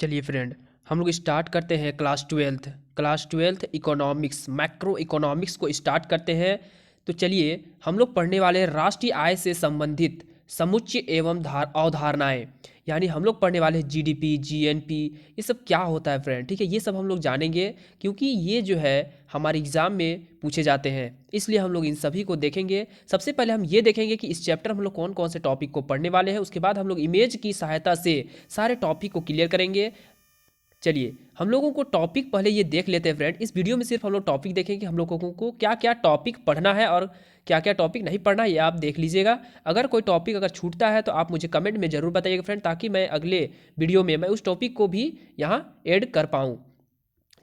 चलिए फ्रेंड, हम लोग स्टार्ट करते हैं class twelfth economics, macro economics को स्टार्ट करते हैं। तो चलिए हम लोग पढ़ने वाले हैं राष्ट्रीय आय से संबंधित समुच्चय एवं अवधारणाएं। यानी हम लोग पढ़ने वाले हैं जीडीपी, जीएनपी, ये सब क्या होता है फ्रेंड। ठीक है, ये सब हम लोग जानेंगे क्योंकि ये जो है हमारे एग्जाम में पूछे जाते हैं, इसलिए हम लोग इन सभी को देखेंगे। सबसे पहले हम ये देखेंगे कि इस चैप्टर में हम लोग कौन कौन से टॉपिक को पढ़ने वाले हैं। उसके बाद हम लोग इमेज की सहायता से सारे टॉपिक को क्लियर करेंगे। चलिए हम लोगों को टॉपिक पहले ये देख लेते हैं फ्रेंड। इस वीडियो में सिर्फ हम लोग टॉपिक देखेंगे, हम लोगों को क्या क्या टॉपिक पढ़ना है और क्या क्या टॉपिक नहीं पढ़ना है, ये आप देख लीजिएगा। अगर कोई टॉपिक अगर छूटता है तो आप मुझे कमेंट में ज़रूर बताइएगा फ्रेंड, ताकि मैं अगले वीडियो में मैं उस टॉपिक को भी यहाँ ऐड कर पाऊँ।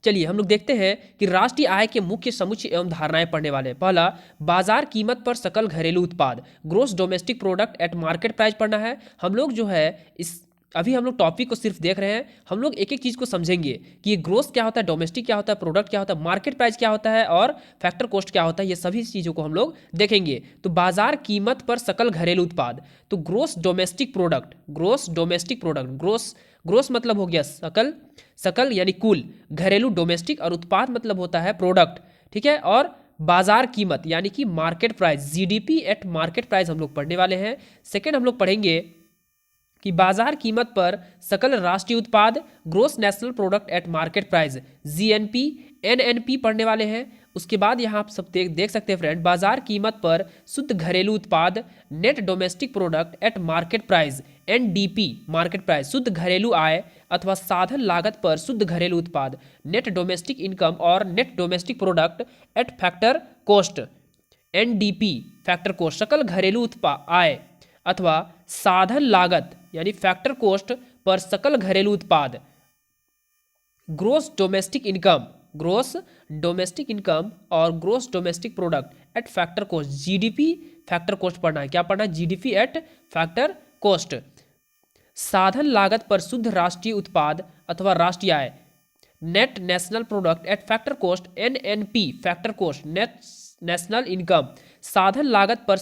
चलिए हम लोग देखते हैं कि राष्ट्रीय आय के मुख्य समुच्चय एवं धारणाएं पढ़ने वाले हैं। पहला, बाजार कीमत पर सकल घरेलू उत्पाद, gross domestic product at market price पढ़ना है। हम लोग जो है इस अभी हम लोग टॉपिक को सिर्फ देख रहे हैं, हम लोग एक एक चीज़ को समझेंगे कि ये ग्रोस क्या होता है, डोमेस्टिक क्या होता है, प्रोडक्ट क्या होता है, मार्केट प्राइस क्या होता है और फैक्टर कॉस्ट क्या होता है। ये सभी चीज़ों को हम लोग देखेंगे। तो बाजार कीमत पर सकल घरेलू उत्पाद, तो ग्रोस डोमेस्टिक प्रोडक्ट, ग्रोस मतलब हो गया सकल, सकल यानी कुल, घरेलू डोमेस्टिक, और उत्पाद मतलब होता है प्रोडक्ट। ठीक है, और बाजार कीमत यानी कि market price, GDP at market price हम लोग पढ़ने वाले हैं। सेकेंड हम लोग पढ़ेंगे कि बाजार कीमत पर सकल राष्ट्रीय उत्पाद, gross national product at market price, GNP, NNP पढ़ने वाले हैं। उसके बाद यहाँ आप सब देख सकते हैं फ्रेंड, बाजार कीमत पर शुद्ध घरेलू उत्पाद, net domestic product at market price, NDP market price, शुद्ध घरेलू आय अथवा साधन लागत पर शुद्ध घरेलू उत्पाद, नेट डोमेस्टिक इनकम और net domestic product at factor cost, NDP factor cost, सकल घरेलू आय अथवा साधन लागत यानी फैक्टर कॉस्ट पर सकल घरेलू उत्पाद, ग्रोस डोमेस्टिक इनकम और gross domestic product at factor cost, GDP factor cost पढ़ना है। क्या पढ़ना है? GDP at factor cost. साधन लागत पर शुद्ध राष्ट्रीय उत्पाद अथवा राष्ट्रीय आय, net national product at factor cost, NNP factor cost, net national income. साधन लागत पर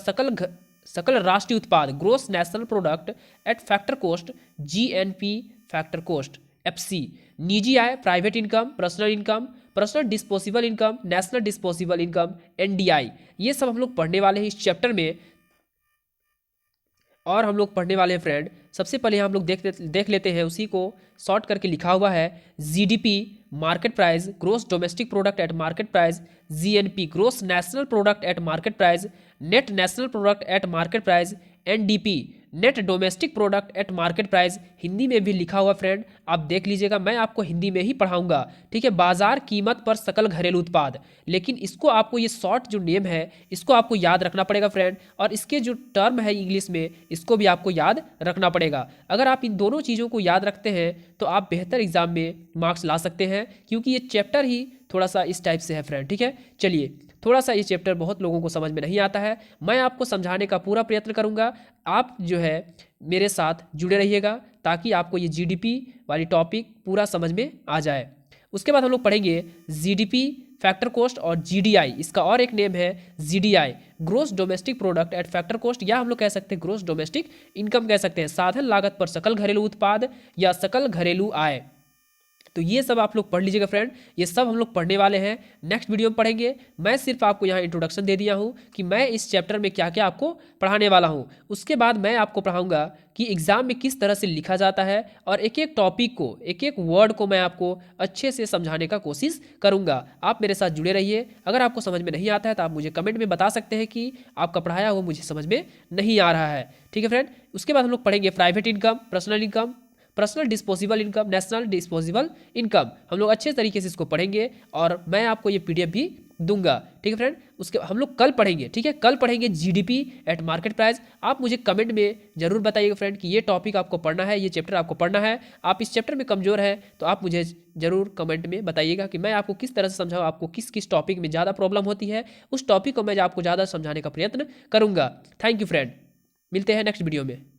सकल राष्ट्रीय उत्पाद, gross national product at factor cost, GNP factor cost. FC, निजी आय, private income, personal disposable income, national disposable income, NDI. ये सब हम लोग पढ़ने वाले हैं इस चैप्टर में। और हम लोग पढ़ने वाले हैं फ्रेंड, सबसे पहले हम लोग देख लेते हैं, उसी को शॉर्ट करके लिखा हुआ है, GDP market price, gross domestic product at market price, GNP gross national product at market price, net national product at market price, NDP net domestic product at market price. Hindi में भी लिखा हुआ फ्रेंड, आप देख लीजिएगा, मैं आपको हिंदी में ही पढ़ाऊंगा। ठीक है, बाजार कीमत पर सकल घरेलू उत्पाद, लेकिन इसको आपको ये शॉर्ट जो नेम है इसको आपको याद रखना पड़ेगा फ्रेंड, और इसके जो टर्म है इंग्लिश में इसको भी आपको याद रखना पड़ेगा। अगर आप इन दोनों चीज़ों को याद रखते हैं तो आप बेहतर एग्जाम में मार्क्स ला सकते हैं, क्योंकि ये चैप्टर ही थोड़ा सा इस टाइप से है फ्रेंड। ठीक है, चलिए, थोड़ा सा ये चैप्टर बहुत लोगों को समझ में नहीं आता है, मैं आपको समझाने का पूरा प्रयत्न करूंगा। आप जो है मेरे साथ जुड़े रहिएगा ताकि आपको ये जीडीपी वाली टॉपिक पूरा समझ में आ जाए। उसके बाद हम लोग पढ़ेंगे जीडीपी फैक्टर कॉस्ट और जीडीआई, इसका और एक नेम है GDI, gross domestic product at factor cost, या हम लोग कह सकते हैं ग्रोस डोमेस्टिक इनकम कह सकते हैं, साधन लागत पर सकल घरेलू उत्पाद या सकल घरेलू आय। तो ये सब आप लोग पढ़ लीजिएगा फ्रेंड, ये सब हम लोग पढ़ने वाले हैं, नेक्स्ट वीडियो में पढ़ेंगे। मैं सिर्फ आपको यहाँ इंट्रोडक्शन दे दिया हूँ कि मैं इस चैप्टर में क्या क्या आपको पढ़ाने वाला हूँ। उसके बाद मैं आपको पढ़ाऊँगा कि एग्ज़ाम में किस तरह से लिखा जाता है, और एक एक टॉपिक को, एक एक वर्ड को मैं आपको अच्छे से समझाने का कोशिश करूँगा। आप मेरे साथ जुड़े रहिए। अगर आपको समझ में नहीं आता है तो आप मुझे कमेंट में बता सकते हैं कि आपका पढ़ाया हुआ मुझे समझ में नहीं आ रहा है। ठीक है फ्रेंड, उसके बाद हम लोग पढ़ेंगे private income, personal disposable income, national disposable income. हम लोग अच्छे तरीके से इसको पढ़ेंगे और मैं आपको ये पीडीएफ भी दूंगा। ठीक है फ्रेंड, उसके हम लोग कल पढ़ेंगे। ठीक है, कल पढ़ेंगे जीडीपी एट मार्केट प्राइस। आप मुझे कमेंट में जरूर बताइएगा फ्रेंड कि ये टॉपिक आपको पढ़ना है, ये चैप्टर आपको पढ़ना है। आप इस चैप्टर में कमजोर है तो आप मुझे जरूर कमेंट में बताइएगा कि मैं आपको किस तरह से समझाऊँ, आपको किस किस टॉपिक में ज़्यादा प्रॉब्लम होती है, उस टॉपिक को मैं आपको ज़्यादा समझाने का प्रयत्न करूँगा। थैंक यू फ्रेंड, मिलते हैं नेक्स्ट वीडियो में।